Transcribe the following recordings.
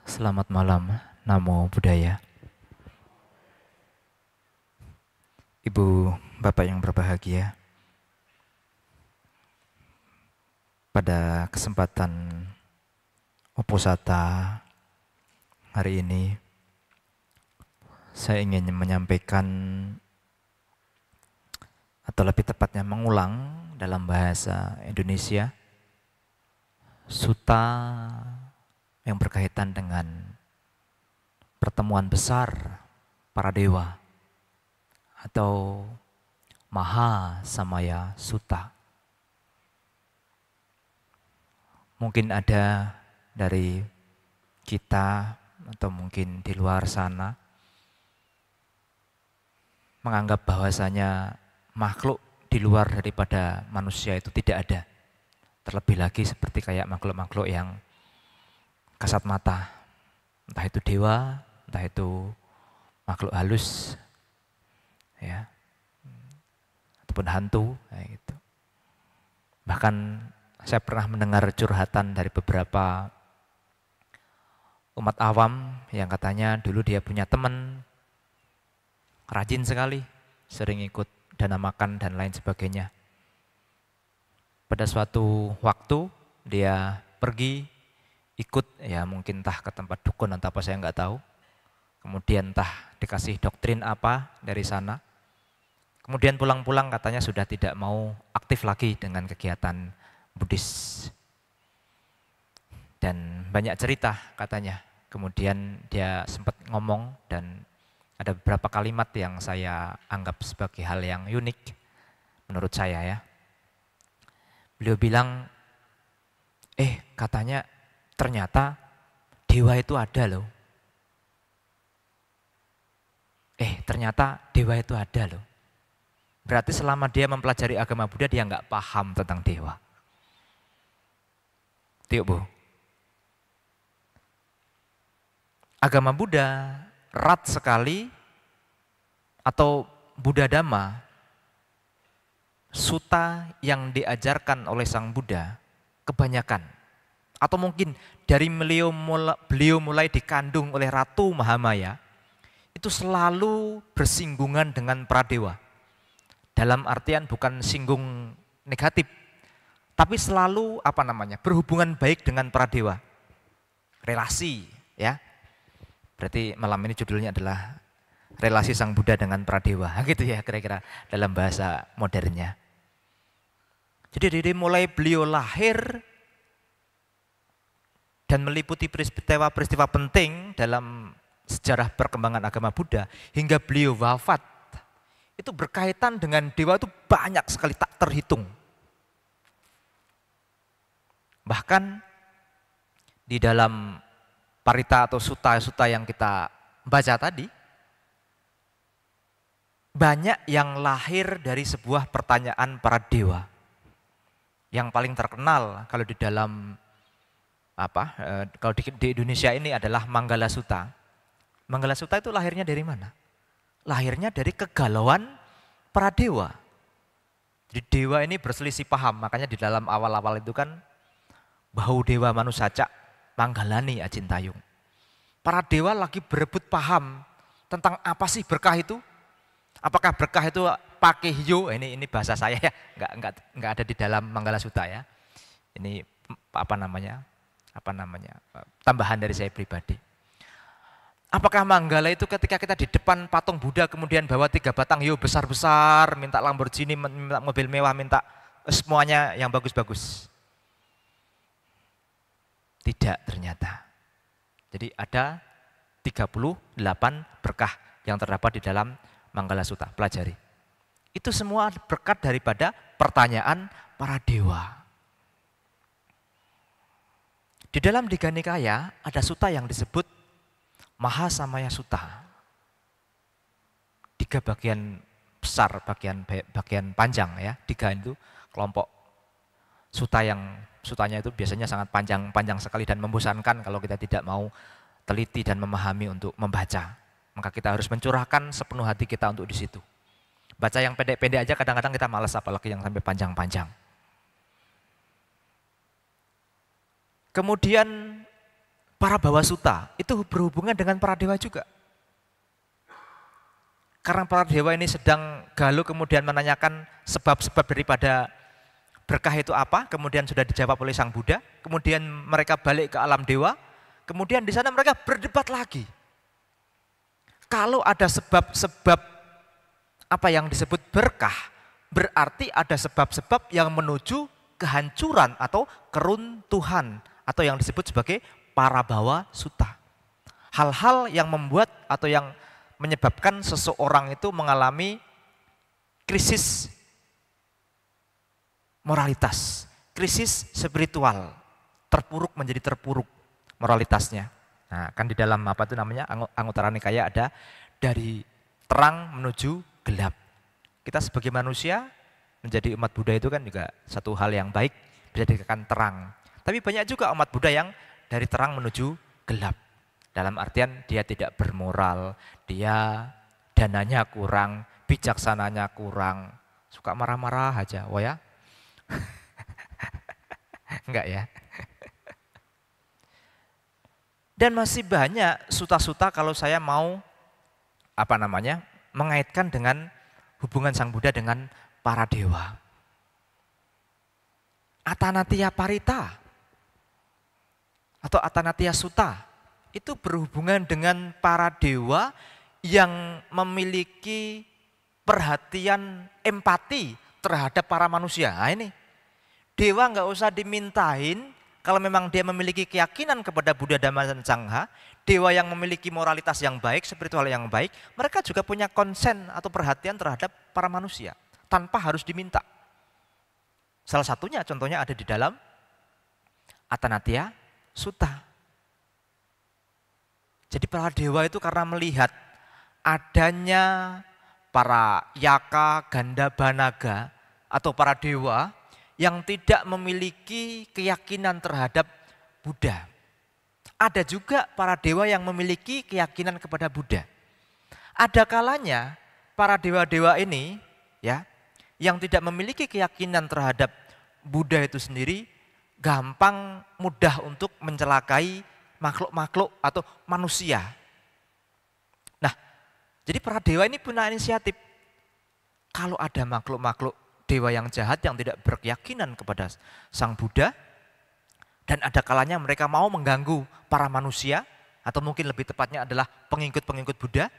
Selamat malam, Namo Buddhaya. Ibu, Bapak yang berbahagia, pada kesempatan Uposatha hari ini, saya ingin menyampaikan atau lebih tepatnya mengulang dalam bahasa Indonesia sutta yang berkaitan dengan pertemuan besar para dewa atau Maha Samaya Sutta. Mungkin ada dari kita atau mungkin di luar sana menganggap bahwasanya makhluk di luar daripada manusia itu tidak ada. Terlebih lagi seperti kayak makhluk-makhluk yang kasat mata. Entah itu dewa, entah itu makhluk halus, ya, ataupun hantu, kayak gitu. Bahkan saya pernah mendengar curhatan dari beberapa umat awam yang katanya dulu dia punya teman rajin sekali, sering ikut dana makan dan lain sebagainya. Pada suatu waktu dia pergi ikut, ya mungkin entah ke tempat dukun atau apa saya nggak tahu. Kemudian entah dikasih doktrin apa dari sana. Kemudian pulang-pulang katanya sudah tidak mau aktif lagi dengan kegiatan Buddhis. Dan banyak cerita katanya. Kemudian dia sempat ngomong dan ada beberapa kalimat yang saya anggap sebagai hal yang unik menurut saya ya. Beliau bilang, katanya ternyata dewa itu ada loh. Ternyata dewa itu ada loh. Berarti selama dia mempelajari agama Buddha dia nggak paham tentang dewa. Tiuk Bu. Agama Buddha erat sekali atau Buddha Dhamma, sutta yang diajarkan oleh Sang Buddha kebanyakan atau mungkin dari beliau mulai dikandung oleh Ratu Mahamaya itu selalu bersinggungan dengan pradewa. Dalam artian bukan singgung negatif, tapi selalu berhubungan baik dengan pradewa. Relasi, ya. Berarti malam ini judulnya adalah relasi Sang Buddha dengan pradewa, gitu ya kira-kira dalam bahasa modernnya. Jadi dari mulai beliau lahir dan meliputi peristiwa-peristiwa penting dalam sejarah perkembangan agama Buddha hingga beliau wafat, itu berkaitan dengan dewa itu banyak sekali tak terhitung. Bahkan di dalam parita atau sutta-sutta yang kita baca tadi, banyak yang lahir dari sebuah pertanyaan para dewa. Yang paling terkenal kalau di dalam kalau di Indonesia ini adalah Manggala Sutta. Manggala Sutta itu lahirnya dari mana? Lahirnya dari kegalauan para dewa. Jadi dewa ini berselisih paham, makanya di dalam awal-awal itu kan Bahu Dewa Manusacak Manggalani Ajintayung. Para dewa lagi berebut paham tentang apa sih berkah itu? Apakah berkah itu pakai hiyo? Ini bahasa saya ya, nggak ada di dalam Manggala Sutta ya. Ini tambahan dari saya pribadi. Apakah Manggala itu ketika kita di depan patung Buddha kemudian bawa 3 batang hiyo besar-besar, minta Lamborghini, minta mobil mewah, minta semuanya yang bagus-bagus? Tidak ternyata. Jadi ada 38 berkah yang terdapat di dalam Manggala Sutta, pelajari. Itu semua berkat daripada pertanyaan para dewa. Di dalam Digha Nikaya ada sutta yang disebut Maha Samaya Sutta. 3 bagian besar, bagian panjang ya. 3 itu kelompok sutta yang sutanya itu biasanya sangat panjang sekali dan membosankan kalau kita tidak mau teliti dan memahami untuk membaca. Maka kita harus mencurahkan sepenuh hati kita untuk di situ. Baca yang pendek-pendek aja kadang-kadang kita malas, apalagi yang sampai para bawasuta itu berhubungan dengan para dewa juga. Karena para dewa ini sedang galuh kemudian menanyakan sebab-sebab daripada berkah itu apa, kemudian sudah dijawab oleh Sang Buddha, kemudian mereka balik ke alam dewa, kemudian di sana mereka berdebat lagi. Kalau ada sebab-sebab apa yang disebut berkah, berarti ada sebab-sebab yang menuju kehancuran atau keruntuhan atau yang disebut sebagai para bawasuta. Hal-hal yang membuat atau yang menyebabkan seseorang itu mengalami krisis moralitas, krisis spiritual, terpuruk menjadi terpuruk moralitasnya. Nah, kan di dalam apa itu namanya Anguttara Nikaya ada dari terang menuju gelap. Kita sebagai manusia menjadi umat Buddha itu kan juga satu hal yang baik, bisa dikatakan terang. Tapi banyak juga umat Buddha yang dari terang menuju gelap. Dalam artian dia tidak bermoral, dia dananya kurang, bijaksananya kurang, suka marah-marah aja, wah ya? Enggak ya? Dan masih banyak suta-suta kalau saya mau mengaitkan dengan hubungan Sang Buddha dengan para dewa. Atanatiya Parita atau Atanatiya Sutta itu berhubungan dengan para dewa yang memiliki perhatian empati terhadap para manusia. Nah ini, dewa nggak usah dimintain kalau memang dia memiliki keyakinan kepada Buddha, Dhamma, dan Sangha, dewa yang memiliki moralitas yang baik, spiritual yang baik, mereka juga punya konsen atau perhatian terhadap para manusia, tanpa harus diminta. Salah satunya contohnya ada di dalam Atanatiya Sutta. Jadi para dewa itu karena melihat adanya para yaka, gandhaba, naga atau para dewa yang tidak memiliki keyakinan terhadap Buddha. Ada juga para dewa yang memiliki keyakinan kepada Buddha. Ada kalanya para dewa-dewa ini ya yang tidak memiliki keyakinan terhadap Buddha itu sendiri gampang mudah untuk mencelakai makhluk-makhluk atau manusia. Nah, jadi para dewa ini punya inisiatif. Kalau ada makhluk-makhluk dewa yang jahat yang tidak berkeyakinan kepada Sang Buddha, dan ada kalanya mereka mau mengganggu para manusia, atau mungkin lebih tepatnya adalah pengikut-pengikut Buddha,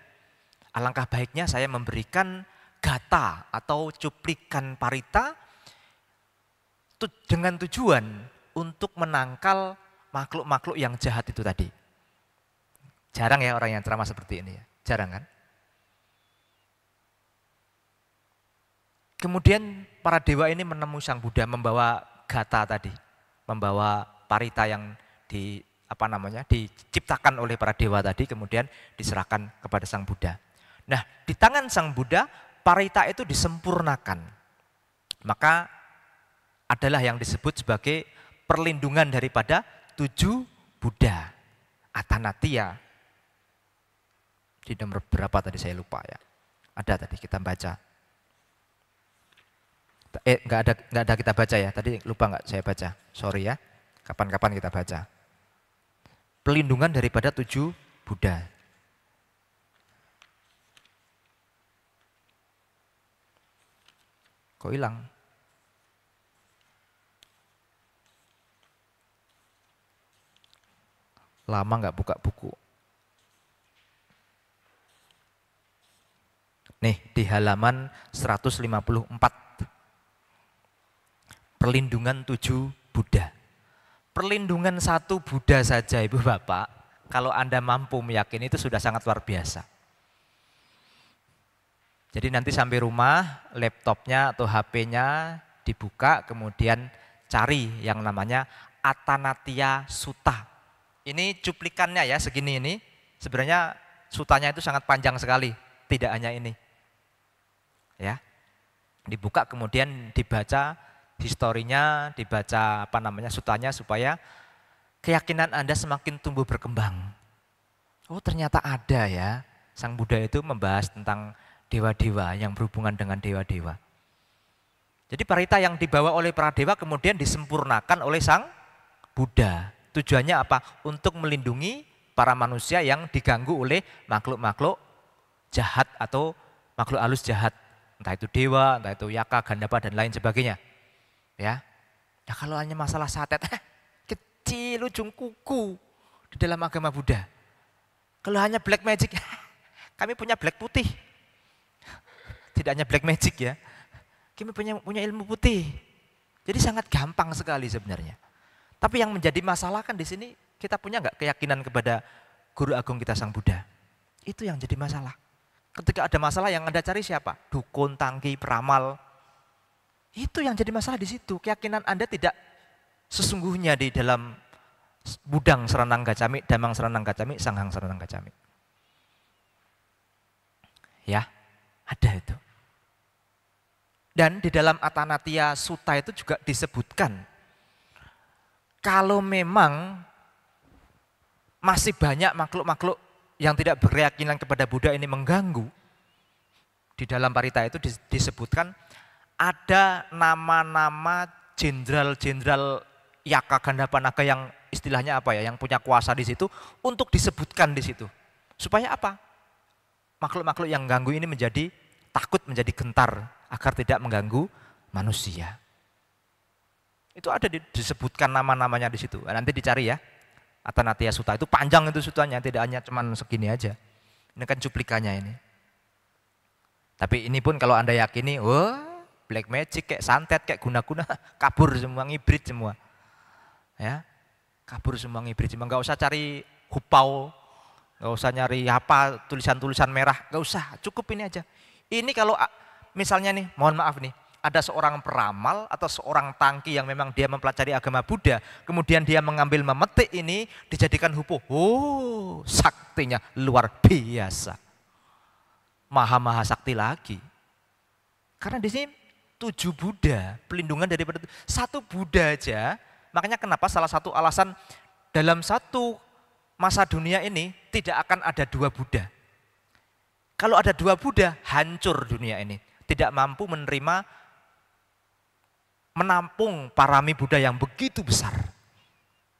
alangkah baiknya saya memberikan gata atau cuplikan parita dengan tujuan untuk menangkal makhluk-makhluk yang jahat itu tadi. Jarang ya orang yang ceramah seperti ini ya, jarang kan? Kemudian para dewa ini menemui Sang Buddha membawa gata tadi, membawa parita yang diciptakan oleh para dewa tadi, kemudian diserahkan kepada Sang Buddha. Nah, di tangan Sang Buddha parita itu disempurnakan. Maka adalah yang disebut sebagai perlindungan daripada 7 Buddha, Atanatiya. Di nomor berapa tadi saya lupa ya. Ada tadi kita baca. Enggak ada kita baca ya. Tadi lupa enggak saya baca. Sorry ya. Kapan-kapan kita baca. Perlindungan daripada 7 Buddha. Kok hilang? Lama nggak buka buku. Nih di halaman 154. Perlindungan 7 Buddha. Perlindungan 1 Buddha saja Ibu Bapak, kalau Anda mampu meyakini itu sudah sangat luar biasa. Jadi nanti sampai rumah, laptopnya atau HP-nya dibuka, kemudian cari yang namanya Atanatiya Sutta. Ini cuplikannya ya, segini ini. Sebenarnya sutanya itu sangat panjang sekali, tidak hanya ini. Ya. Dibuka kemudian dibaca historinya, dibaca sutanya supaya keyakinan Anda semakin tumbuh berkembang. Oh, ternyata ada ya. Sang Buddha itu membahas tentang dewa-dewa yang berhubungan dengan dewa-dewa. Jadi parita yang dibawa oleh para dewa kemudian disempurnakan oleh Sang Buddha. Tujuannya apa? Untuk melindungi para manusia yang diganggu oleh makhluk-makhluk jahat atau makhluk halus jahat. Entah itu dewa, entah itu yaka, gandapa, dan lain sebagainya. Ya, ya kalau hanya masalah santet, kecil ujung kuku di dalam agama Buddha. Kalau hanya black magic, kami punya black putih. Tidak hanya black magic ya, kami punya ilmu putih. Jadi sangat gampang sekali sebenarnya. Tapi yang menjadi masalah kan di sini kita punya nggak keyakinan kepada Guru Agung kita Sang Buddha. Itu yang jadi masalah. Ketika ada masalah yang Anda cari siapa? Dukun, tangki, peramal. Itu yang jadi masalah di situ. Keyakinan Anda tidak sesungguhnya di dalam Budang Seranang Gacami, Damang Seranang Gacami, Sanghang Seranang Gacami. Ya, ada itu. Dan di dalam Atanatya Sutta itu juga disebutkan, kalau memang masih banyak makhluk-makhluk yang tidak berkeyakinan kepada Buddha ini mengganggu, di dalam Parita itu disebutkan ada nama-nama jenderal-jenderal Yaka Gandapa Naga yang istilahnya apa ya, yang punya kuasa di situ untuk disebutkan di situ. Supaya apa? Makhluk-makhluk yang ganggu ini menjadi takut, menjadi gentar agar tidak mengganggu manusia. Itu ada disebutkan nama-namanya di situ. Nanti dicari ya. Atanatya Sutta itu panjang itu sutanya, tidak hanya cuman segini aja. Ini kan cuplikannya ini. Tapi ini pun kalau Anda yakini, wah, black magic kayak santet, kayak guna-guna, kabur semua, ngibrit semua. Ya. Kabur semua, ngibrit semua. Enggak usah cari hupau, enggak usah nyari apa tulisan-tulisan merah, enggak usah, cukup ini aja. Ini kalau misalnya nih, mohon maaf nih, ada seorang peramal atau seorang tangki yang memang dia mempelajari agama Buddha, kemudian dia mengambil memetik ini dijadikan hupo. Oh, saktinya luar biasa. Maha-maha sakti lagi. Karena di sini 7 Buddha, pelindungan daripada 1 Buddha aja. Makanya kenapa salah satu alasan dalam satu masa dunia ini tidak akan ada 2 Buddha. Kalau ada 2 Buddha, hancur dunia ini. Tidak mampu menampung parami Buddha yang begitu besar.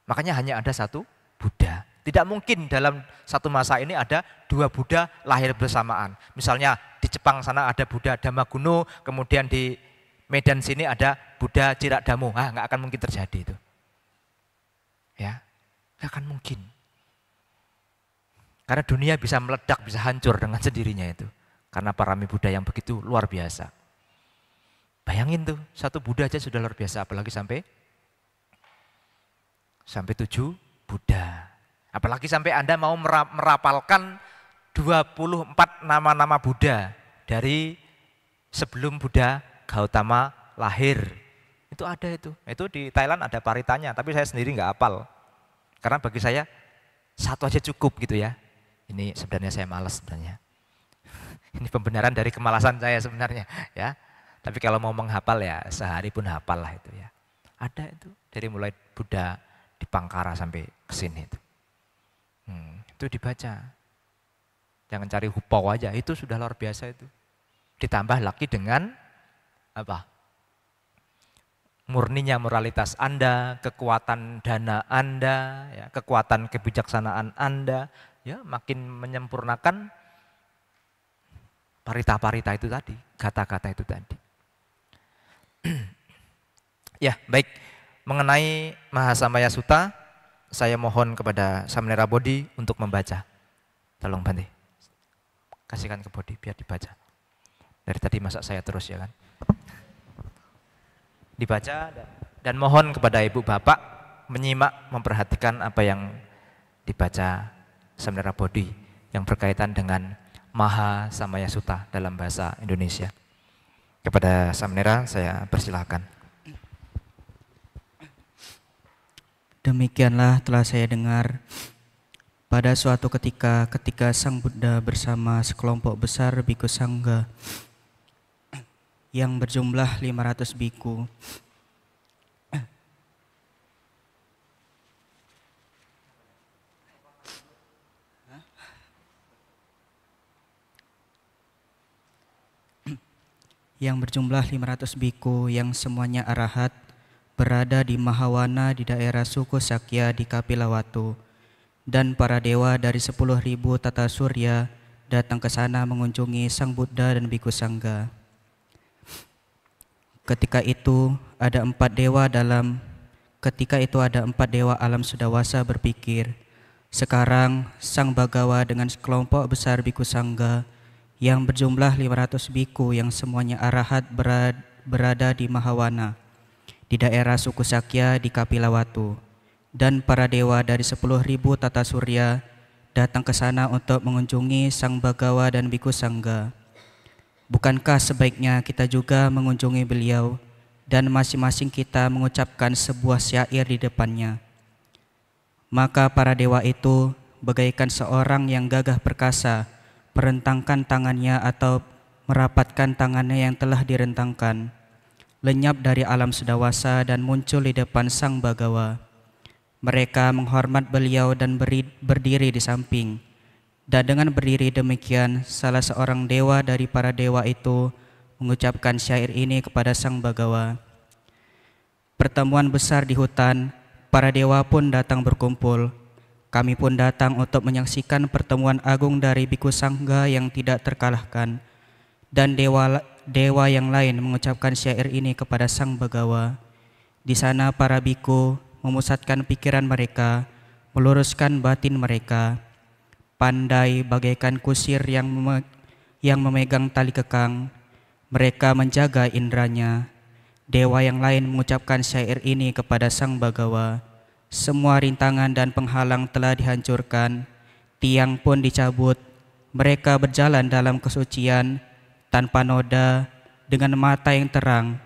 Makanya hanya ada 1 Buddha. Tidak mungkin dalam satu masa ini ada 2 Buddha lahir bersamaan. Misalnya di Jepang sana ada Buddha Dhammaguno, kemudian di Medan sini ada Buddha Cirakdamo. Nggak akan mungkin terjadi itu. Ya, nggak akan mungkin. Karena dunia bisa meledak, bisa hancur dengan sendirinya itu. Karena parami Buddha yang begitu luar biasa. Bayangin tuh, 1 Buddha aja sudah luar biasa, apalagi sampai 7 Buddha. Apalagi sampai Anda mau merapalkan 24 nama-nama Buddha dari sebelum Buddha Gautama lahir. Itu ada itu. Itu di Thailand ada paritanya, tapi saya sendiri nggak hafal. Karena bagi saya 1 aja cukup gitu ya. Ini sebenarnya saya malas sebenarnya. Ini pembenaran dari kemalasan saya sebenarnya ya. Tapi kalau mau menghafal ya sehari pun hafal lah itu ya. Ada itu dari mulai Buddha di Pangkara sampai ke sini itu. Itu dibaca. Jangan cari hupau aja, itu sudah luar biasa itu. Ditambah lagi dengan apa? Murninya moralitas Anda, kekuatan dana Anda, ya, kekuatan kebijaksanaan Anda, ya makin menyempurnakan parita-parita itu tadi, kata-kata itu tadi. Ya, baik. Mengenai Mahasamaya Sutta, saya mohon kepada Samnera Bodhi untuk membaca. Tolong Bante. Kasihkan ke Bodhi biar dibaca. Dari tadi masa saya terus ya kan. Dibaca dan mohon kepada Ibu Bapak menyimak, memperhatikan apa yang dibaca Samnera Bodhi yang berkaitan dengan Mahasamaya Sutta dalam bahasa Indonesia. Kepada Samnera saya persilahkan. Demikianlah telah saya dengar pada suatu ketika Sang Buddha bersama sekelompok besar biku sangga yang berjumlah 500 biku yang semuanya arahat berada di Mahawana di daerah suku Sakya di Kapilawatu, dan para dewa dari 10.000 tata surya datang ke sana mengunjungi Sang Buddha dan Bhikkhu Sangga. Ketika itu ada empat dewa alam Sudawasa berpikir, sekarang Sang Bhagawa dengan sekelompok besar Bhikkhu Sangga yang berjumlah 500 bhikkhu yang semuanya arahat berada di Mahawana di daerah suku Sakya di Kapilawatu, dan para dewa dari 10.000 tata surya datang ke sana untuk mengunjungi Sang Bhagawa dan Bhikkhu Sangga. Bukankah sebaiknya kita juga mengunjungi beliau dan masing-masing kita mengucapkan sebuah syair di depannya? Maka para dewa itu bagaikan seorang yang gagah perkasa merentangkan tangannya atau merapatkan tangannya yang telah direntangkan, lenyap dari alam Sudawasa dan muncul di depan Sang Bhagawa. Mereka menghormat beliau dan berdiri di samping. Dan dengan berdiri demikian, salah seorang dewa dari para dewa itu mengucapkan syair ini kepada Sang Bhagawa. Pertemuan besar di hutan, para dewa pun datang berkumpul. Kami pun datang untuk menyaksikan pertemuan agung dari Bhikkhu Sangga yang tidak terkalahkan. Dan dewa yang lain mengucapkan syair ini kepada Sang Bhagawa. Di sana para bhikkhu memusatkan pikiran mereka, meluruskan batin mereka, pandai bagaikan kusir yang memegang tali kekang. Mereka menjaga indranya. Dewa yang lain mengucapkan syair ini kepada Sang Bhagawa. Semua rintangan dan penghalang telah dihancurkan, tiang pun dicabut. Mereka berjalan dalam kesucian, tanpa noda, dengan mata yang terang,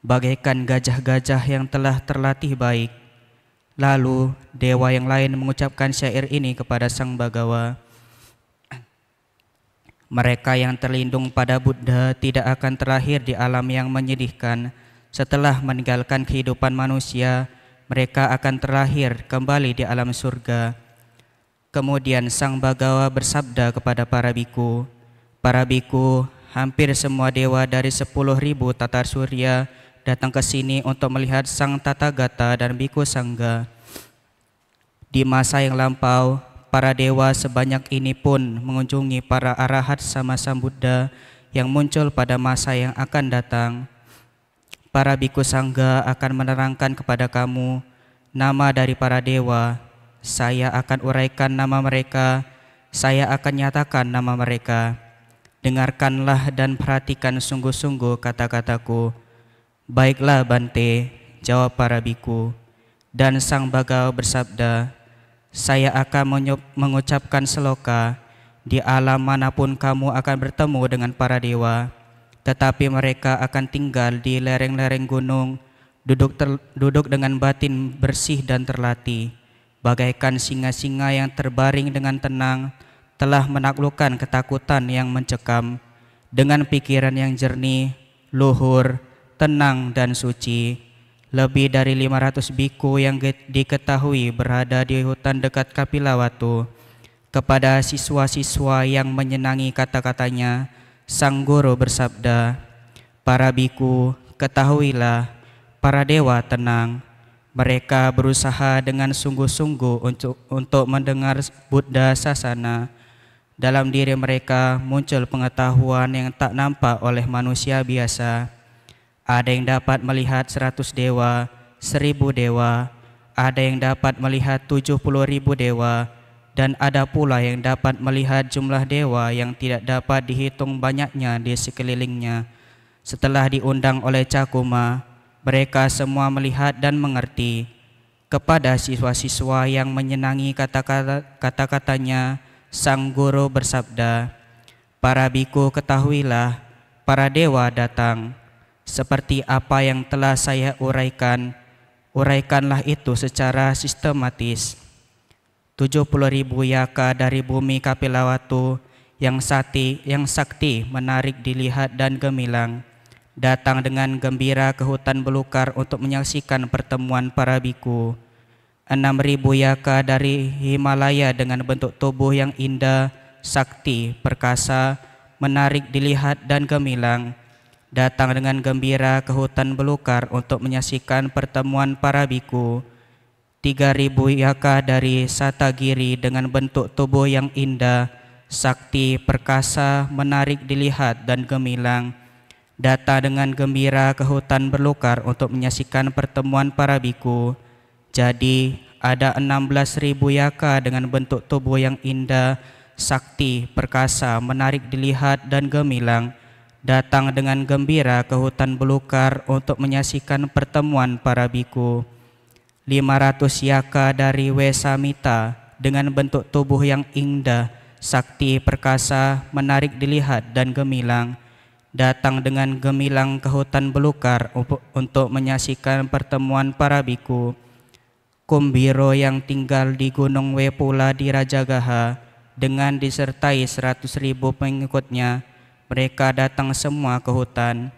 bagaikan gajah-gajah yang telah terlatih baik. Lalu dewa yang lain mengucapkan syair ini kepada Sang Bhagawa. Mereka yang terlindung pada Buddha tidak akan terlahir di alam yang menyedihkan. Setelah meninggalkan kehidupan manusia, mereka akan terlahir kembali di alam surga. Kemudian Sang Bhagawa bersabda kepada para bhikkhu, "Para bhikkhu, hampir semua dewa dari 10.000 tata surya datang ke sini untuk melihat Sang Tathagata dan Bhikkhu Sangga. Di masa yang lampau, para dewa sebanyak ini pun mengunjungi para arahat sama Sang Buddha yang muncul pada masa yang akan datang. Para Bhikkhu Sangga akan menerangkan kepada kamu nama dari para dewa. Saya akan uraikan nama mereka, saya akan nyatakan nama mereka. Dengarkanlah dan perhatikan sungguh-sungguh kata-kataku." "Baiklah Bante," jawab para bhikkhu. Dan Sang Bhagawa bersabda, "Saya akan mengucapkan sloka. Di alam manapun kamu akan bertemu dengan para dewa, tetapi mereka akan tinggal di lereng-lereng gunung, duduk dengan batin bersih dan terlatih, bagaikan singa-singa yang terbaring dengan tenang, telah menaklukkan ketakutan yang mencekam, dengan pikiran yang jernih, luhur, tenang dan suci. Lebih dari 500 bhikkhu yang diketahui berada di hutan dekat Kapilawatu. Kepada siswa-siswa yang menyenangi kata-katanya, Sang Guru bersabda, "Para bhikkhu, ketahuilah, para dewa tenang. Mereka berusaha dengan sungguh-sungguh untuk mendengar Buddha Sasana. Dalam diri mereka muncul pengetahuan yang tak nampak oleh manusia biasa. Ada yang dapat melihat 100 dewa, 1000 dewa, ada yang dapat melihat 70.000 dewa, dan ada pula yang dapat melihat jumlah dewa yang tidak dapat dihitung banyaknya di sekelilingnya. Setelah diundang oleh Cakuma, mereka semua melihat dan mengerti." Kepada siswa-siswa yang menyenangi kata-katanya, Sang Guru bersabda, "Para bhikkhu, ketahuilah, para dewa datang. Seperti apa yang telah saya uraikan, uraikanlah itu secara sistematis. 70.000 yaka dari bumi Kapilawatu yang sakti menarik dilihat dan gemilang, datang dengan gembira ke hutan belukar untuk menyaksikan pertemuan para bhikkhu. 6.000 yaka dari Himalaya dengan bentuk tubuh yang indah, sakti, perkasa, menarik dilihat dan gemilang, datang dengan gembira ke hutan belukar untuk menyaksikan pertemuan para biku. 3.000 yaka dari Satagiri dengan bentuk tubuh yang indah, sakti, perkasa, menarik dilihat dan gemilang, datang dengan gembira ke hutan belukar untuk menyaksikan pertemuan para biku. Jadi ada 16.000 yaka dengan bentuk tubuh yang indah, sakti, perkasa, menarik dilihat dan gemilang, datang dengan gembira ke hutan belukar untuk menyaksikan pertemuan para biku. 500 yaka dari Wesamita dengan bentuk tubuh yang indah, sakti, perkasa, menarik dilihat dan gemilang, datang dengan gemilang ke hutan belukar untuk menyaksikan pertemuan para biku. Kumbiro yang tinggal di Gunung Wepula di Rajagaha dengan disertai 100.000 pengikutnya, mereka datang semua ke hutan.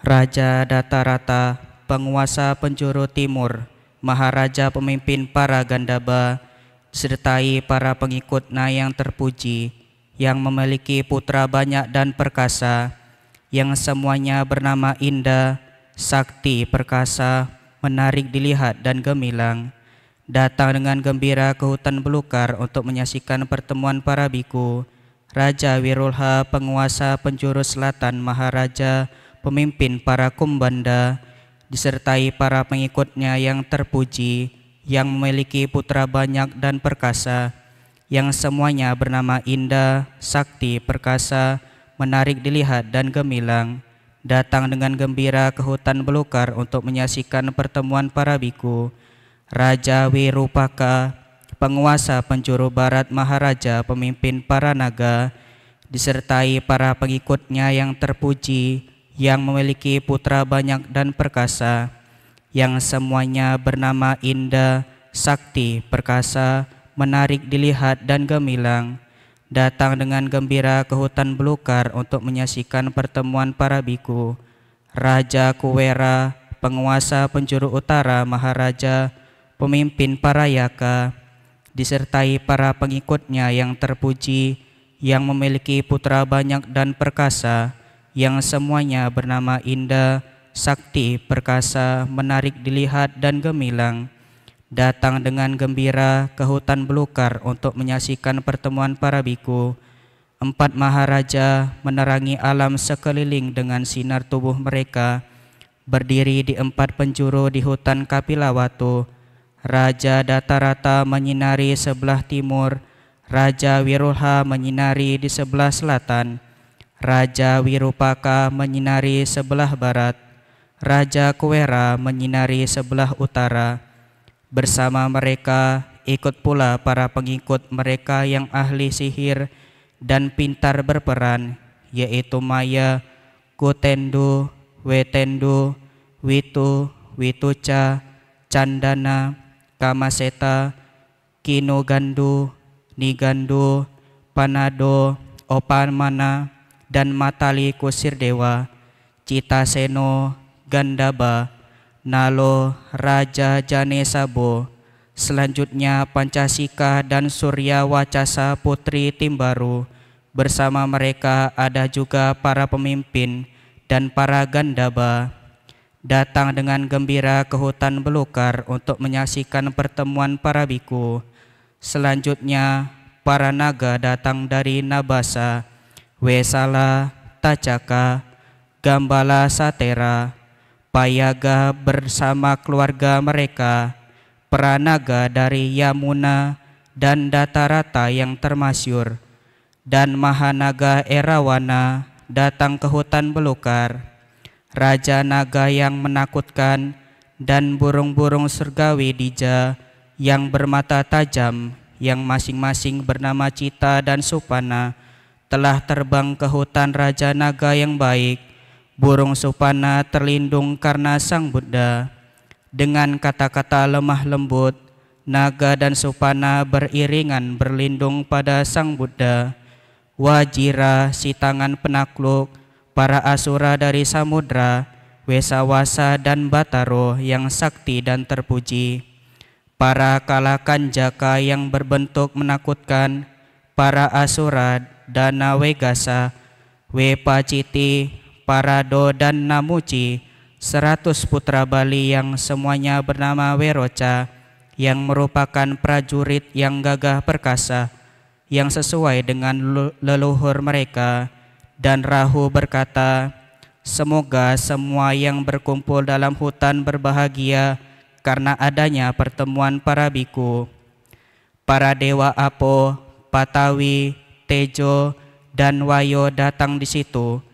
Raja Datarata, penguasa penjuru timur, Maharaja pemimpin para Gandhaba, disertai para pengikutnya yang terpuji, yang memiliki putra banyak dan perkasa, yang semuanya bernama indah, sakti, perkasa, menarik dilihat dan gemilang, datang dengan gembira ke hutan belukar untuk menyaksikan pertemuan para biku. Raja Wirulha, penguasa penjuru selatan, Maharaja pemimpin para Kumbanda, disertai para pengikutnya yang terpuji, yang memiliki putra banyak dan perkasa, yang semuanya bernama indah, sakti, perkasa, menarik dilihat dan gemilang, datang dengan gembira ke hutan belukar untuk menyaksikan pertemuan para biku. Raja Wirupaka, penguasa penjuru barat, Maharaja pemimpin para naga, disertai para pengikutnya yang terpuji, yang memiliki putra banyak dan perkasa, yang semuanya bernama indah, sakti, perkasa, menarik dilihat dan gemilang, datang dengan gembira ke hutan belukar untuk menyaksikan pertemuan para biku. Raja Kuwera, penguasa penjuru utara, Maharaja pemimpin para yaka, disertai para pengikutnya yang terpuji, yang memiliki putra banyak dan perkasa, yang semuanya bernama indah, sakti, perkasa, menarik dilihat dan gemilang, datang dengan gembira ke hutan belukar untuk menyaksikan pertemuan para biku. 4 maharaja menerangi alam sekeliling dengan sinar tubuh mereka, berdiri di 4 penjuru di hutan Kapilawatu. Raja Datarata menyinari sebelah timur, Raja Wirulha menyinari di sebelah selatan, Raja Wirupaka menyinari sebelah barat, Raja Kuwera menyinari sebelah utara. Bersama mereka ikut pula para pengikut mereka yang ahli sihir dan pintar berperan, yaitu Maya, Kutendu, Wetendu, Witu, Wituca, Candana, Kamaseta, Kinugandu, Nigandu, Panado, Opamana, dan Matali Kusir Dewa, Citaseno, Gandhaba, Nalo, Raja Janesabo, selanjutnya Pancasika dan Surya Wacasa Putri Timbaru. Bersama mereka ada juga para pemimpin dan para Gandhaba, datang dengan gembira ke hutan belukar untuk menyaksikan pertemuan para biku. Selanjutnya para naga datang dari Nabasa, Wesala, Tacaka, Gambala Satera, Payaga bersama keluarga mereka, Pranaga dari Yamuna dan Datarata yang termasyur, dan Mahanaga Erawana datang ke hutan belukar. Raja naga yang menakutkan dan burung-burung surgawi Dija yang bermata tajam, yang masing-masing bernama Cita dan Supana, telah terbang ke hutan Raja Naga yang baik. Burung Supana terlindung karena Sang Buddha. Dengan kata-kata lemah lembut, naga dan Supana beriringan berlindung pada Sang Buddha. Wajira, si tangan penakluk para asura dari samudra, Wesawasa dan Bataro yang sakti dan terpuji, para kalakan jaka yang berbentuk menakutkan, para asura, dana Wegasa, Wepaciti, Parado dan Namuci, 100 putra Bali yang semuanya bernama Weroca, yang merupakan prajurit yang gagah perkasa, yang sesuai dengan leluhur mereka. Dan Rahu berkata, semoga semua yang berkumpul dalam hutan berbahagia karena adanya pertemuan para biku. Para dewa Apo, Patawi, Tejo, dan Wayo datang di situ.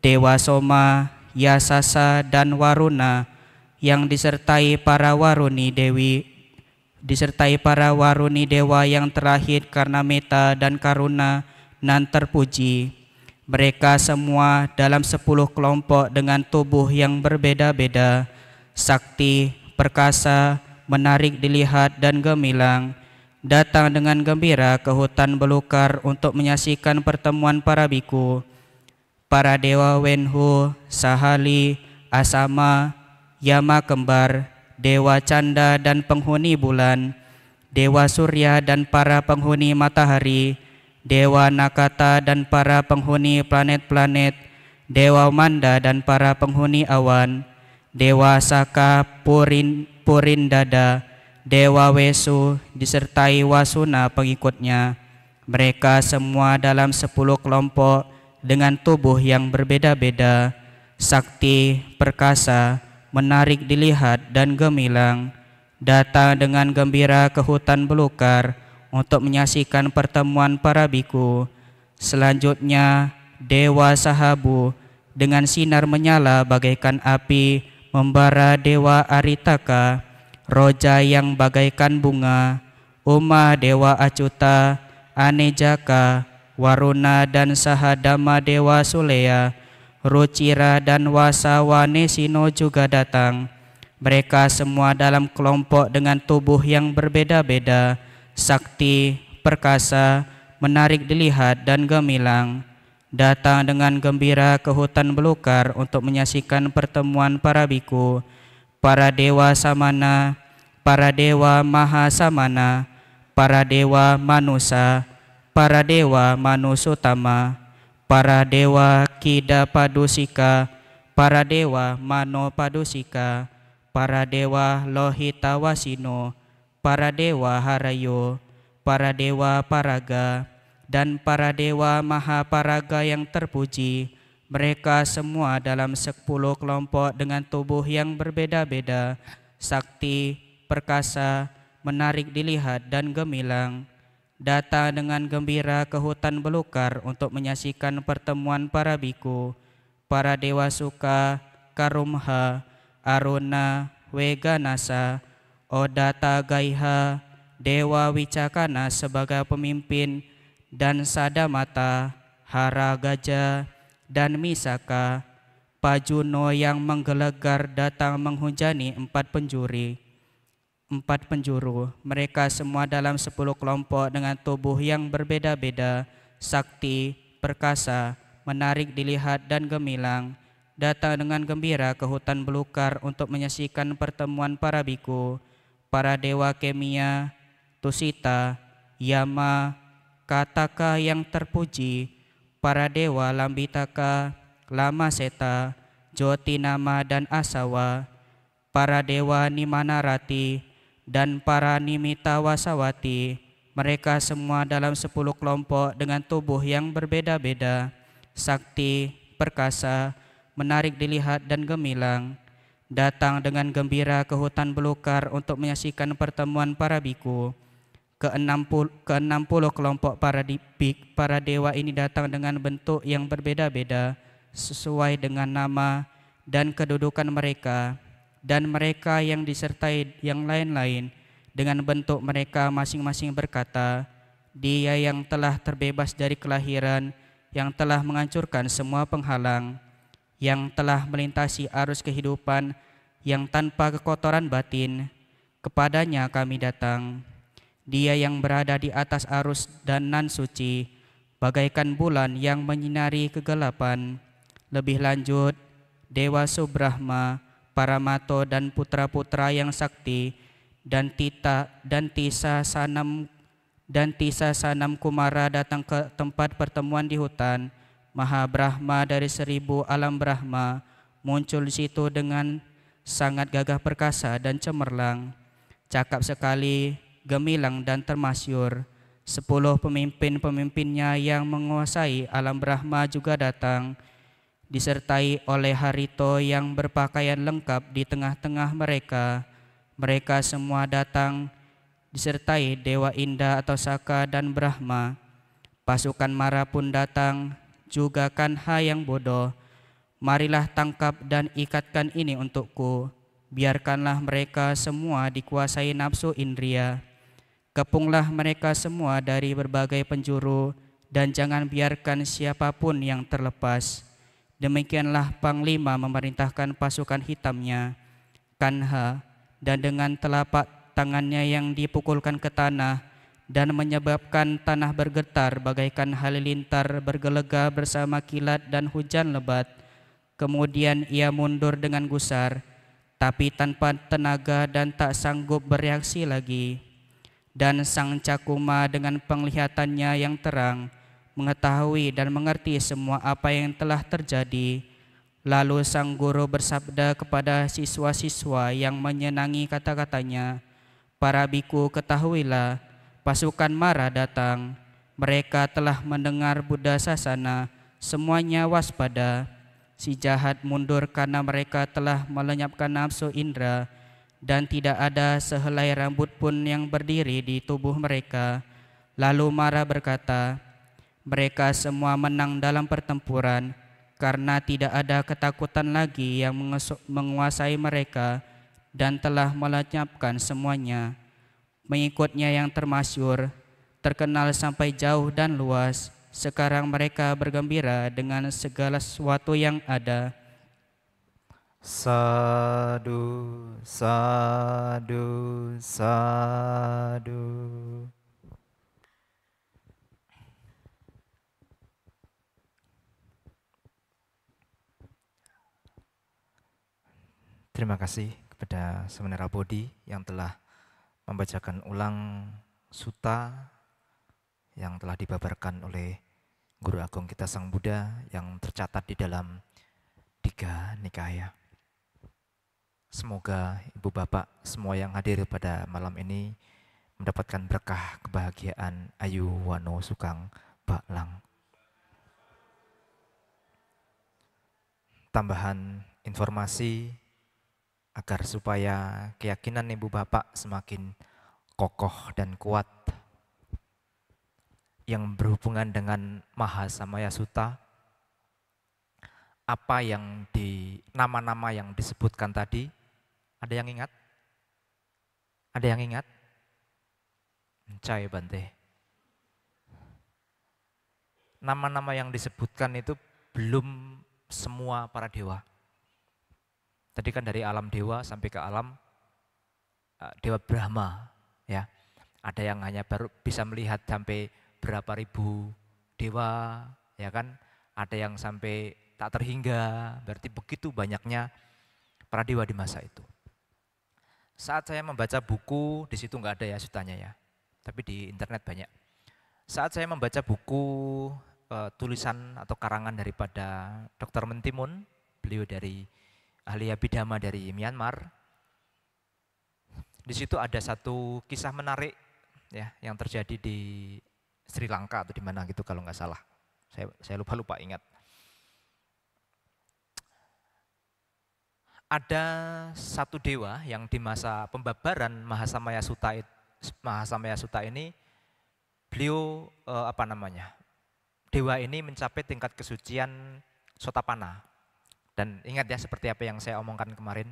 Dewa Soma, Yasasa, dan Waruna yang disertai para Waruni dewa yang terlahir karena meta dan karuna nan terpuji. Mereka semua dalam 10 kelompok dengan tubuh yang berbeda-beda, sakti, perkasa, menarik dilihat dan gemilang, datang dengan gembira ke hutan belukar untuk menyaksikan pertemuan para biku. Para dewa Wenhu, Sahali, Asama, Yama Kembar, Dewa Canda dan penghuni bulan, Dewa Surya dan para penghuni matahari, Dewa Nakata dan para penghuni planet-planet, Dewa Manda dan para penghuni awan, Dewa Saka, Purindada, Dewa Wesu, disertai Wasuna pengikutnya. Mereka semua dalam 10 kelompok dengan tubuh yang berbeda-beda, sakti, perkasa, menarik dilihat dan gemilang, datang dengan gembira ke hutan belukar untuk menyaksikan pertemuan para biku. Selanjutnya Dewa Sahabu dengan sinar menyala bagaikan api membara Dewa Aritaka, Roja yang bagaikan bunga, Uma Dewa Acuta, Anejaka, Waruna dan Sahadama Dewa Sulea, Rucira dan Wasawanesino juga datang. Mereka semua dalam kelompok dengan tubuh yang berbeda-beda, sakti, perkasa, menarik dilihat dan gemilang, datang dengan gembira ke hutan belukar untuk menyaksikan pertemuan para biku. Para dewa Samana, para dewa Mahasamana, para dewa Manusa, para dewa Manusutama, para dewa Kidapadusika, para dewa Manopadusika, para dewa Lohitawasino, para dewa Harayo, para dewa Paraga, dan para dewa Mahaparaga yang terpuji. Mereka semua dalam 10 kelompok dengan tubuh yang berbeda-beda, sakti, perkasa, menarik dilihat dan gemilang, datang dengan gembira ke hutan belukar untuk menyaksikan pertemuan para biku. Para dewa Suka, Karumha, Aruna, Weganasa, Odata Gaiha, Dewa Wicakana sebagai pemimpin, dan Sadamata, Hara Gajah, dan Misaka, Pajuno yang menggelegar datang menghujani 4 penjuru. Mereka semua dalam 10 kelompok dengan tubuh yang berbeda-beda, sakti, perkasa, menarik dilihat dan gemilang, datang dengan gembira ke hutan belukar untuk menyaksikan pertemuan para biku. Para dewa Kemia, Tusita, Yama, Kataka yang terpuji, para dewa Lambitaka, Lamaseta, Jotinama dan Asawa, para dewa Nimanarati, dan para Nimita Wasawati. Mereka semua dalam 10 kelompok dengan tubuh yang berbeda-beda, sakti, perkasa, menarik dilihat dan gemilang, datang dengan gembira ke hutan belukar untuk menyaksikan pertemuan para biku. Ke-60 kelompok para dewa ini datang dengan bentuk yang berbeda-beda sesuai dengan nama dan kedudukan mereka, dan mereka yang disertai yang lain-lain dengan bentuk mereka masing-masing berkata, Dia yang telah terbebas dari kelahiran, yang telah menghancurkan semua penghalang, yang telah melintasi arus kehidupan yang tanpa kekotoran batin, kepadanya kami datang. Dia yang berada di atas arus dan nan suci, bagaikan bulan yang menyinari kegelapan. Lebih lanjut, Dewa Subrahma, Paramato dan putra-putra yang sakti, dan Tisa Sanam Kumara datang ke tempat pertemuan di hutan. Maha Brahma dari 1000 alam Brahma muncul di situ dengan sangat gagah perkasa dan cemerlang, cakap sekali, gemilang dan termasyur. 10 pemimpin-pemimpinnya yang menguasai alam Brahma juga datang, disertai oleh Harito yang berpakaian lengkap di tengah-tengah mereka. Mereka semua datang disertai Dewa Indah atau Saka dan Brahma. Pasukan Mara pun datang, juga Kanha yang bodoh. Marilah tangkap dan ikatkan ini untukku. Biarkanlah mereka semua dikuasai nafsu indria. Kepunglah mereka semua dari berbagai penjuru, dan jangan biarkan siapapun yang terlepas. Demikianlah Panglima memerintahkan pasukan hitamnya, Kanha, dan dengan telapak tangannya yang dipukulkan ke tanah dan menyebabkan tanah bergetar bagaikan halilintar bergelega bersama kilat dan hujan lebat. Kemudian ia mundur dengan gusar, tapi tanpa tenaga dan tak sanggup bereaksi lagi. Dan sang Cakuma dengan penglihatannya yang terang mengetahui dan mengerti semua apa yang telah terjadi. Lalu sang guru bersabda kepada siswa-siswa yang menyenangi kata-katanya, "Para biku, ketahuilah, pasukan Mara datang. Mereka telah mendengar Buddha Sasana. Semuanya waspada. Si jahat mundur karena mereka telah melenyapkan nafsu indera, dan tidak ada sehelai rambut pun yang berdiri di tubuh mereka." Lalu Mara berkata, "Mereka semua menang dalam pertempuran, karena tidak ada ketakutan lagi yang menguasai mereka dan telah melenyapkan semuanya." Mengikutnya yang termasyur, terkenal sampai jauh dan luas. Sekarang mereka bergembira dengan segala sesuatu yang ada. Sadu, sadu, sadu. Terima kasih kepada Semenera Bodhi yang telah membacakan ulang suta yang telah dibabarkan oleh Guru Agung kita Sang Buddha yang tercatat di dalam Digha Nikaya. Semoga Ibu Bapak semua yang hadir pada malam ini mendapatkan berkah kebahagiaan ayu wano sukang baklang. Tambahan informasi agar supaya keyakinan Ibu Bapak semakin kokoh dan kuat yang berhubungan dengan Mahasamaya Sutta. Apa yang di nama-nama yang disebutkan tadi, ada yang ingat? Ada yang ingat? Cai Bante. Nama-nama yang disebutkan itu belum semua para dewa. Tadi kan dari alam dewa sampai ke alam Dewa Brahma, ya. Ada yang hanya baru bisa melihat sampai berapa ribu dewa, ya kan? Ada yang sampai tak terhingga, berarti begitu banyaknya para dewa di masa itu. Saat saya membaca buku, di situ nggak ada ya sutanya ya, tapi di internet banyak. Saat saya membaca buku tulisan atau karangan daripada Dr. Mentimun, beliau dari ahli Abhidhamma dari Myanmar, di situ ada satu kisah menarik ya yang terjadi di Sri Lanka atau di mana gitu kalau nggak salah. Saya lupa ingat. Ada satu dewa yang di masa pembabaran Mahasamaya Sutta ini beliau dewa ini mencapai tingkat kesucian Sotapanna. Dan ingat ya seperti apa yang saya omongkan kemarin,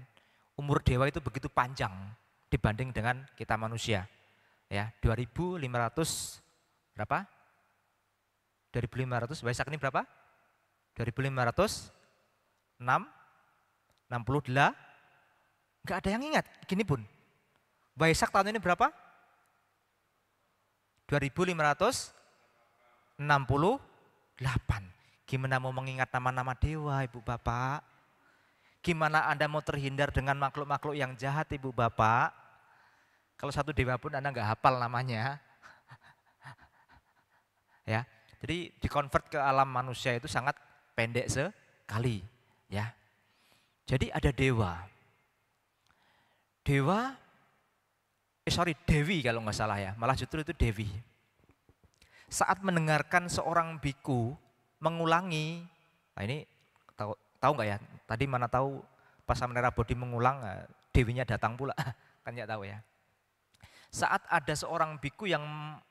umur dewa itu begitu panjang dibanding dengan kita manusia. Ya, 2500 berapa? 2500, Waisak ini berapa? 2506, 68, enggak ada yang ingat, gini pun. Waisak tahun ini berapa? 2568. Gimana mau mengingat nama-nama dewa, Ibu Bapak? Gimana Anda mau terhindar dengan makhluk-makhluk yang jahat, Ibu Bapak? Kalau satu dewa pun Anda nggak hafal namanya. Ya, jadi dikonvert ke alam manusia itu sangat pendek sekali. Ya, jadi ada dewa. Dewi kalau nggak salah ya, malah justru itu Dewi. Saat mendengarkan seorang biku mengulangi, nah ini tahu nggak ya? Tadi mana tahu pas Samanera Bodhi mengulang, dewinya datang pula, kan nggak tahu ya. Saat ada seorang biku yang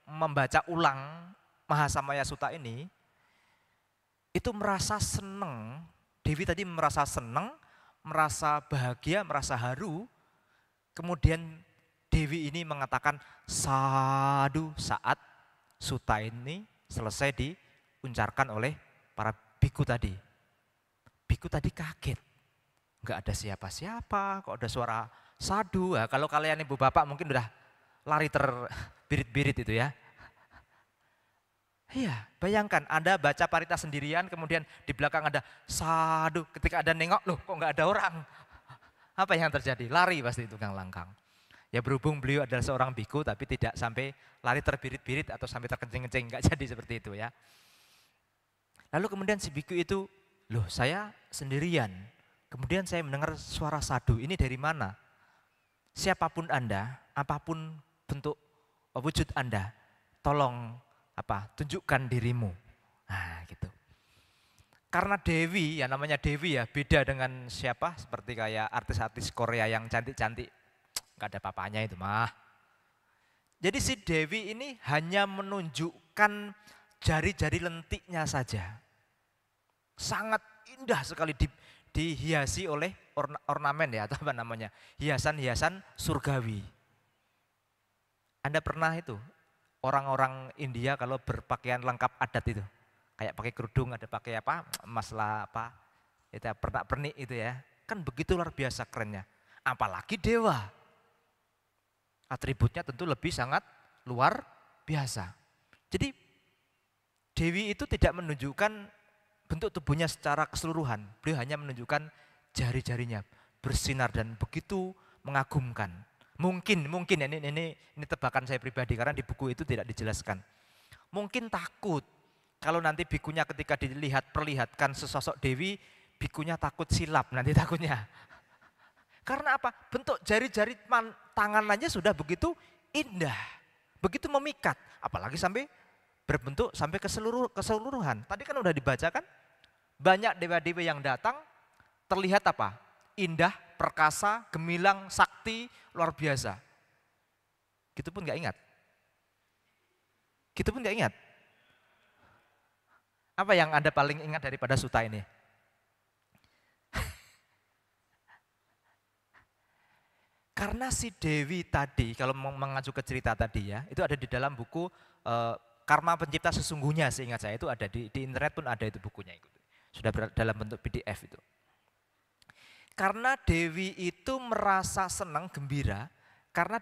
membaca ulang Mahasamaya Sutta ini, itu merasa senang. Dewi tadi merasa senang, merasa bahagia, merasa haru. Kemudian Dewi ini mengatakan sadu saat sutta ini selesai diucapkan oleh para biku tadi. Biku tadi kaget, nggak ada siapa-siapa, kok ada suara sadu. Nah, kalau kalian ibu bapak mungkin udah lari terbirit-birit itu ya. Iya, bayangkan Anda baca parita sendirian, kemudian di belakang ada sadu, ketika Anda nengok, loh kok nggak ada orang. Apa yang terjadi? Lari pasti tukang langkang. Ya berhubung beliau adalah seorang biku, tapi tidak sampai lari terbirit-birit atau sampai terkencing-kencing, nggak jadi seperti itu ya. Lalu kemudian si biku itu, loh saya sendirian, kemudian saya mendengar suara sadu, ini dari mana? Siapapun Anda, apapun bentuk wujud Anda, tolong tunjukkan dirimu. Nah gitu. Karena Dewi, ya namanya Dewi ya, beda dengan siapa, seperti kayak artis-artis Korea yang cantik-cantik, nggak ada papanya itu mah. Jadi si Dewi ini hanya menunjukkan jari-jari lentiknya saja. Sangat indah sekali dihiasi oleh ornamen ya, atau apa namanya, hiasan-hiasan surgawi. Anda pernah itu, orang-orang India kalau berpakaian lengkap adat itu, kayak pakai kerudung, ada pakai maslah itu pernak-pernik itu ya, kan begitu luar biasa kerennya. Apalagi dewa, atributnya tentu lebih sangat luar biasa. Jadi Dewi itu tidak menunjukkan bentuk tubuhnya secara keseluruhan, beliau hanya menunjukkan jari-jarinya bersinar dan begitu mengagumkan. Mungkin ya, ini tebakan saya pribadi karena di buku itu tidak dijelaskan. Mungkin takut kalau nanti bikunya ketika perlihatkan sesosok Dewi, bikunya takut silap nanti takutnya. Karena apa? Bentuk jari-jari tangan aja sudah begitu indah, begitu memikat, apalagi sampai berbentuk sampai keseluruhan. Tadi kan udah dibacakan, banyak dewa-dewa yang datang terlihat apa? Indah, perkasa, gemilang, sakti, luar biasa. Gitu pun nggak ingat. Gitu pun nggak ingat. Apa yang Anda paling ingat daripada sutta ini? Karena si Dewi tadi, kalau mengacu ke cerita tadi ya, itu ada di dalam buku Karma Pencipta Sesungguhnya, seingat saya itu ada di internet pun ada itu bukunya itu. Sudah dalam bentuk PDF itu. Karena Dewi itu merasa senang, gembira, karena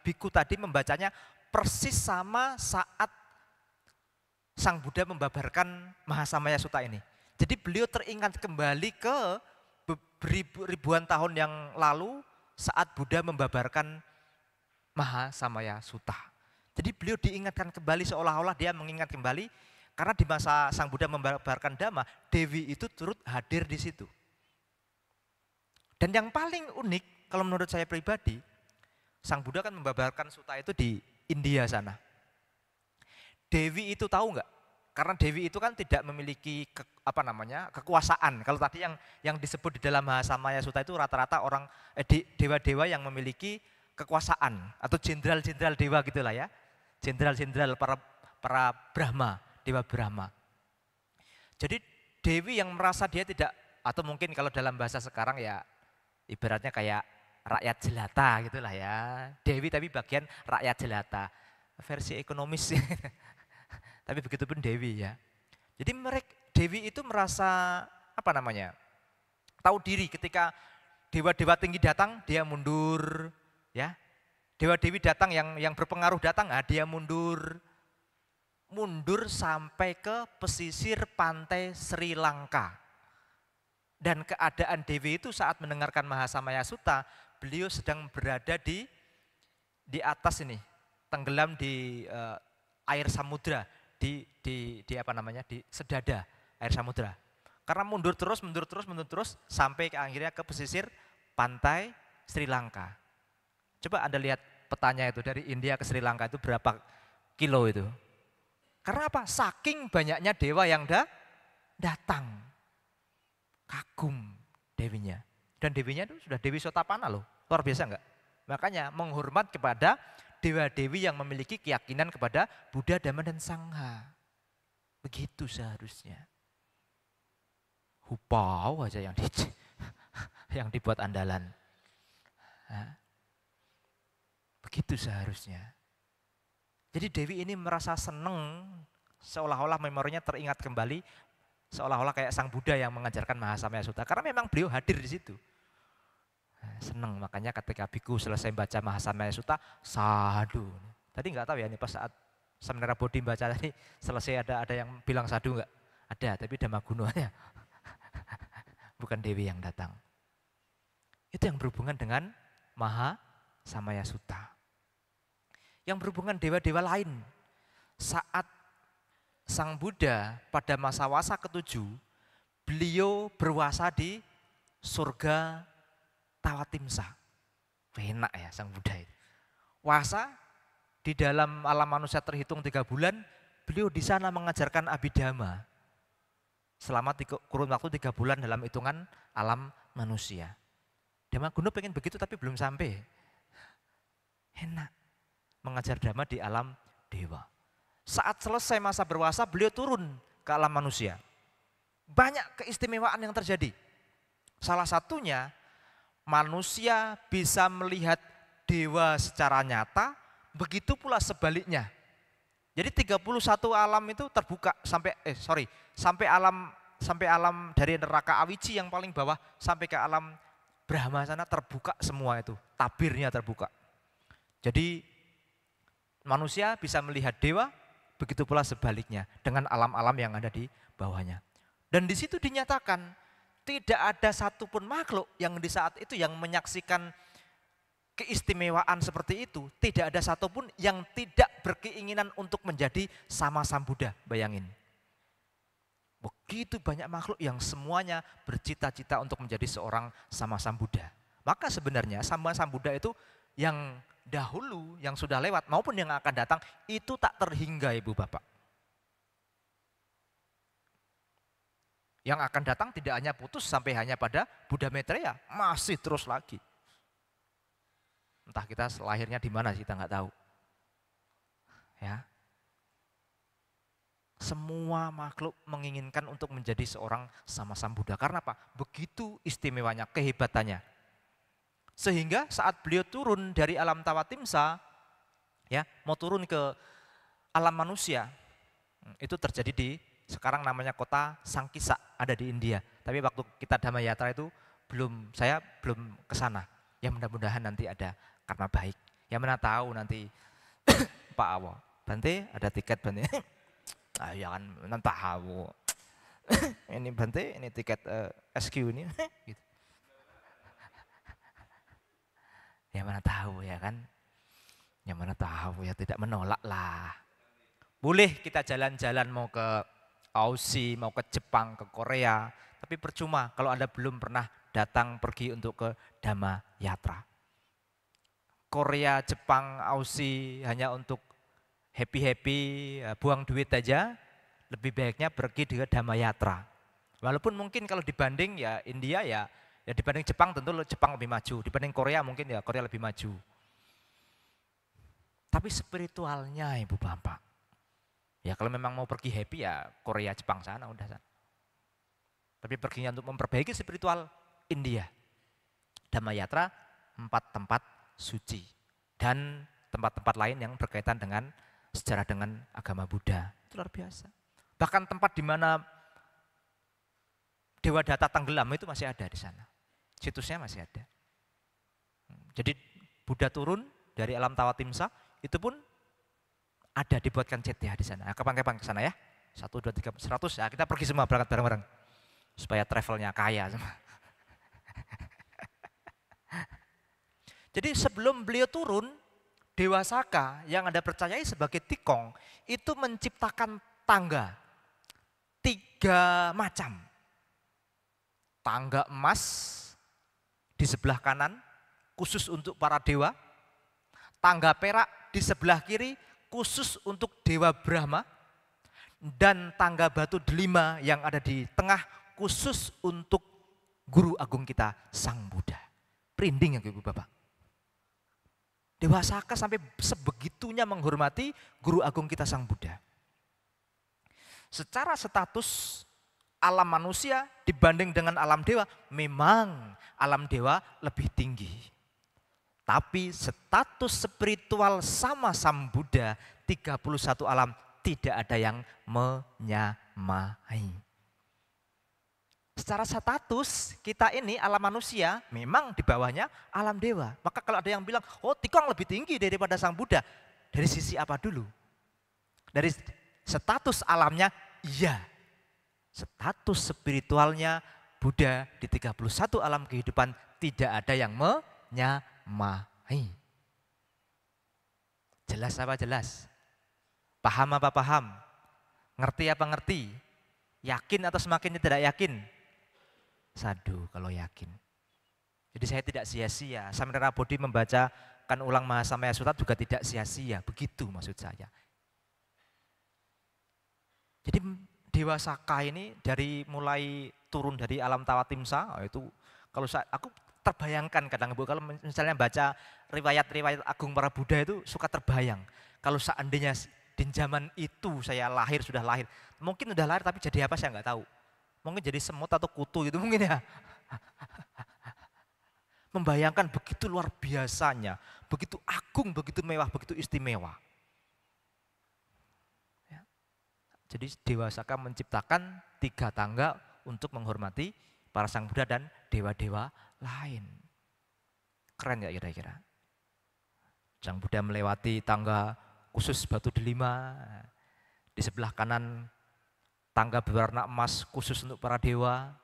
biku tadi membacanya persis sama saat Sang Buddha membabarkan Mahasamaya Sutta ini. Jadi beliau teringat kembali ke ribuan tahun yang lalu saat Buddha membabarkan Mahasamaya Sutta. Jadi beliau diingatkan kembali seolah-olah dia mengingat kembali karena di masa Sang Buddha membabarkan Dhamma, Dewi itu turut hadir di situ. Dan yang paling unik kalau menurut saya pribadi, Sang Buddha kan membabarkan sutta itu di India sana. Dewi itu tahu nggak? Karena Dewi itu kan tidak memiliki kekuasaan. Kalau tadi yang disebut di dalam Mahasamaya Sutta itu rata-rata dewa-dewa yang memiliki kekuasaan atau jenderal-jenderal dewa gitulah ya. Jenderal-jenderal para Brahma, dewa Brahma. Jadi Dewi yang merasa dia tidak, atau mungkin kalau dalam bahasa sekarang ya ibaratnya kayak rakyat jelata gitulah ya. Dewi tapi bagian rakyat jelata, versi ekonomis. Tapi begitu pun Dewi ya. Jadi Dewi itu merasa tahu diri ketika dewa-dewa tinggi datang dia mundur ya. Dewa-dewi datang yang berpengaruh datang, dia mundur sampai ke pesisir pantai Sri Lanka. Dan keadaan Dewi itu saat mendengarkan Mahasamaya Sutta, beliau sedang berada di atas ini, tenggelam di air samudra, di apa namanya, di sedada air samudra. Karena mundur terus sampai ke akhirnya ke pesisir pantai Sri Lanka. Coba Anda lihat petanya itu dari India ke Sri Lanka itu berapa kilo itu? Karena apa? Saking banyaknya dewa yang datang. Kagum dewinya. Dan dewinya itu sudah Dewi Sotapana loh. Luar biasa enggak? Makanya menghormat kepada dewa-dewi yang memiliki keyakinan kepada Buddha, Dhamma, dan Sangha. Begitu seharusnya. Hupau aja yang dibuat andalan. Begitu seharusnya. Jadi Dewi ini merasa senang, seolah-olah memorinya teringat kembali, seolah-olah kayak Sang Buddha yang mengajarkan Mahasamaya Sutta. Karena memang beliau hadir di situ. Senang, makanya ketika biku selesai baca Mahasamaya Sutta, sadu. Tadi nggak tahu ya, ini pas saat Samanera Bodhi baca tadi selesai ada yang bilang sadu nggak? Ada, tapi Dhammagunanya. Bukan Dewi yang datang. Itu yang berhubungan dengan Mahasamaya Sutta. Yang berhubungan dewa-dewa lain. Saat Sang Buddha pada masa wasa ke-7, beliau berwasa di surga Tawatimsa. Enak ya Sang Buddha itu. Wasa di dalam alam manusia terhitung 3 bulan, beliau di sana mengajarkan Abhidhamma. Selama kurun waktu 3 bulan dalam hitungan alam manusia. Dhamma-guna pengen begitu tapi belum sampai. Enak mengajar Dhamma di alam dewa. Saat selesai masa berwasa, beliau turun ke alam manusia. Banyak keistimewaan yang terjadi. Salah satunya, manusia bisa melihat dewa secara nyata, begitu pula sebaliknya. Jadi 31 alam itu terbuka sampai alam dari neraka Awici yang paling bawah sampai ke alam Brahma sana terbuka semua itu, tabirnya terbuka. Jadi manusia bisa melihat dewa, begitu pula sebaliknya dengan alam-alam yang ada di bawahnya. Dan di situ dinyatakan tidak ada satupun makhluk yang di saat itu yang menyaksikan keistimewaan seperti itu, tidak ada satupun yang tidak berkeinginan untuk menjadi sama Sang Buddha, bayangin. Begitu banyak makhluk yang semuanya bercita-cita untuk menjadi seorang sama Sang Buddha. Maka sebenarnya sama Sang Buddha itu yang dahulu, yang sudah lewat maupun yang akan datang, itu tak terhingga Ibu Bapak. Yang akan datang tidak hanya putus sampai hanya pada Buddha Maitreya, masih terus lagi. Entah kita lahirnya di mana kita nggak tahu. Ya. Semua makhluk menginginkan untuk menjadi seorang sama Sang Buddha. Karena apa? Begitu istimewanya, kehebatannya. Sehingga saat beliau turun dari alam Tawatimsa, ya, mau turun ke alam manusia, itu terjadi di sekarang namanya kota Sankisa, ada di India. Tapi waktu kita Dhammayatra itu saya belum ke sana. Ya mudah-mudahan nanti ada karena baik. Yang mana tahu nanti Pak Awo, Bante ada tiket Bante. Ya kan nanti tahu. Ini Bante, ini tiket SQ ini. Gitu. Yang mana tahu ya kan. Yang mana tahu ya tidak menolak lah. Boleh kita jalan-jalan mau ke Aussie, mau ke Jepang, ke Korea. Tapi percuma kalau Anda belum pernah datang pergi untuk ke Dhammayatra. Korea, Jepang, Aussie hanya untuk happy-happy, buang duit aja, lebih baiknya pergi ke Dhammayatra. Walaupun mungkin kalau dibanding ya India ya dibanding Jepang tentu Jepang lebih maju, dibanding Korea mungkin ya Korea lebih maju. Tapi spiritualnya Ibu Bapak, ya kalau memang mau pergi happy ya Korea, Jepang sana udah sana. Tapi perginya untuk memperbaiki spiritual India. Dhammayatra 4 tempat suci dan tempat-tempat lain yang berkaitan dengan sejarah dengan agama Buddha. Itu luar biasa. Bahkan tempat di mana Dewa Data tenggelam itu masih ada di sana. Situsnya masih ada. Jadi Buddha turun dari alam Tawatimsa itu pun ada dibuatkan cetia di sana. Kapan-kapan ke sana ya? 1, 2, 3, 100 ya kita pergi semua berangkat bareng-bareng. supaya travelnya kaya. Jadi sebelum beliau turun, Dewa Saka yang Anda percayai sebagai Tikong itu menciptakan tangga 3 macam. Tangga emas di sebelah kanan khusus untuk para dewa, tangga perak di sebelah kiri khusus untuk Dewa Brahma, dan tangga batu delima yang ada di tengah khusus untuk Guru Agung kita, Sang Buddha. Merinding ya Ibu Bapak. Dewa Saka sampai sebegitunya menghormati Guru Agung kita, Sang Buddha. Secara status alam manusia dibanding dengan alam dewa, memang alam dewa lebih tinggi. Tapi status spiritual sama Sang Buddha 31 alam tidak ada yang menyamai. Secara status kita ini alam manusia memang di bawahnya alam dewa. Maka kalau ada yang bilang, oh Tikong lebih tinggi daripada Sang Buddha. Dari sisi apa dulu? Dari status alamnya, iya. Status spiritualnya Buddha di 31 alam kehidupan tidak ada yang menyamai. Jelas apa jelas? Paham apa paham? Ngerti apa ngerti? Yakin atau semakin tidak yakin? Sadu kalau yakin. Jadi saya tidak sia-sia. Samudera Bodhi membacakan ulang Mahasamaya Sutta juga tidak sia-sia. Begitu maksud saya. Jadi Dewa Saka ini dari mulai turun dari alam Tawatimsa, itu kalau aku terbayangkan kadang Bu, kalau misalnya baca riwayat-riwayat agung para Buddha itu suka terbayang. Kalau seandainya di zaman itu saya lahir, sudah lahir, mungkin sudah lahir tapi jadi apa saya nggak tahu. Mungkin jadi semut atau kutu gitu mungkin ya. Membayangkan begitu luar biasanya, begitu agung, begitu mewah, begitu istimewa. Jadi Dewa Saka menciptakan 3 tangga untuk menghormati para Sang Buddha dan dewa-dewa lain. Keren gak kira-kira? Sang Buddha melewati tangga khusus batu delima, di sebelah kanan tangga berwarna emas khusus untuk para dewa,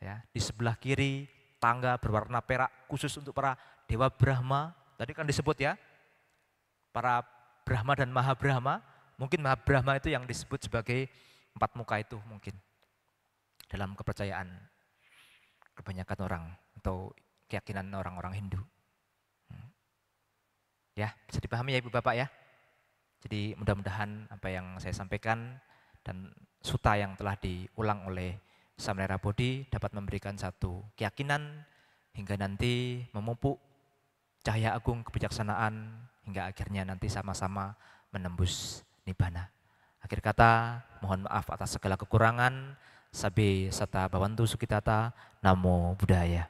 ya, di sebelah kiri tangga berwarna perak khusus untuk para dewa Brahma. Tadi kan disebut ya, para Brahma dan Maha Brahma. Mungkin Maha Brahma itu yang disebut sebagai 4 muka itu mungkin dalam kepercayaan kebanyakan orang atau keyakinan orang-orang Hindu. Ya, bisa dipahami ya Ibu Bapak ya. Jadi mudah-mudahan apa yang saya sampaikan dan sutta yang telah diulang oleh Samudera Bodhi dapat memberikan satu keyakinan hingga nanti memupuk cahaya agung kebijaksanaan hingga akhirnya nanti sama-sama menembus Nibbana. Akhir kata, mohon maaf atas segala kekurangan. Sabe sata bawantu sukitata. Namo Buddhaya.